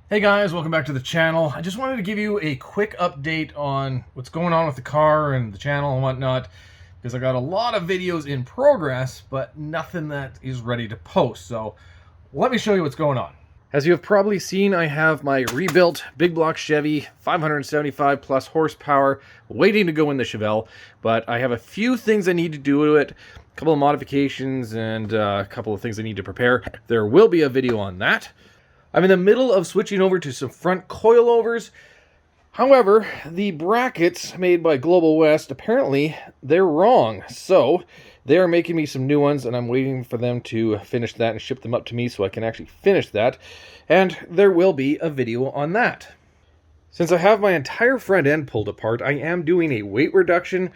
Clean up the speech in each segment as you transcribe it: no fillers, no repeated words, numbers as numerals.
Hey guys, welcome back to the channel. I just wanted to give you a quick update on what's going on with the car and the channel and whatnot, because I got a lot of videos in progress, but nothing that is ready to post. So let me show you what's going on. As you have probably seen, I have my rebuilt big block Chevy 575 plus horsepower waiting to go in the Chevelle, but I have a few things I need to do to it, a couple of modifications and a couple of things I need to prepare. There will be a video on that. I'm in the middle of switching over to some front coilovers. However, the brackets made by Global West, apparently they're wrong. So they are making me some new ones, and I'm waiting for them to finish that and ship them up to me so I can actually finish that. And there will be a video on that. Since I have my entire front end pulled apart, I am doing a weight reduction,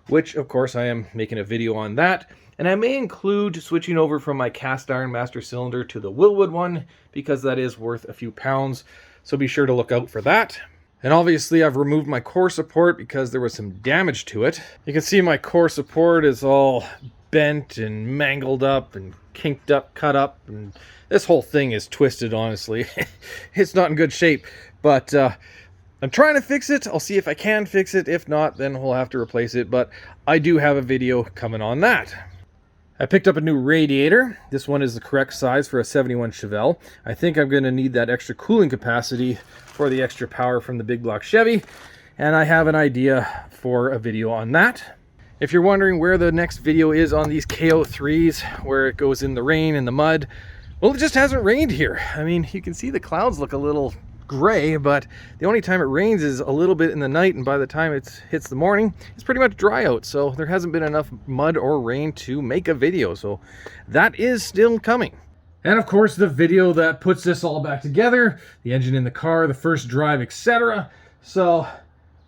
which of course I am making a video on that. And I may include switching over from my cast iron master cylinder to the Wilwood one, because that is worth a few pounds. So be sure to look out for that. And obviously I've removed my core support because there was some damage to it. You can see my core support is all bent and mangled up and kinked up, cut up, and this whole thing is twisted, honestly. It's not in good shape, but I'm trying to fix it. I'll see if I can fix it. If not, then we'll have to replace it, but I do have a video coming on that. I picked up a new radiator. This one is the correct size for a 71 Chevelle. I think I'm going to need that extra cooling capacity for the extra power from the big block Chevy, and I have an idea for a video on that. If you're wondering where the next video is on these KO3s, where it goes in the rain and the mud, well, it just hasn't rained here. I mean, you can see the clouds look a little gray, but the only time it rains is a little bit in the night, and by the time it hits the morning, it's pretty much dry out. So there hasn't been enough mud or rain to make a video, so that is still coming. And of course, the video that puts this all back together, the engine in the car, the first drive, etc. So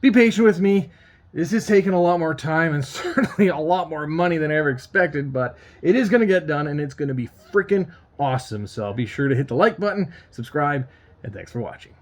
be patient with me. This is taking a lot more time and certainly a lot more money than I ever expected, but it is going to get done, and it's going to be freaking awesome. So be sure to hit the like button, subscribe, and thanks for watching.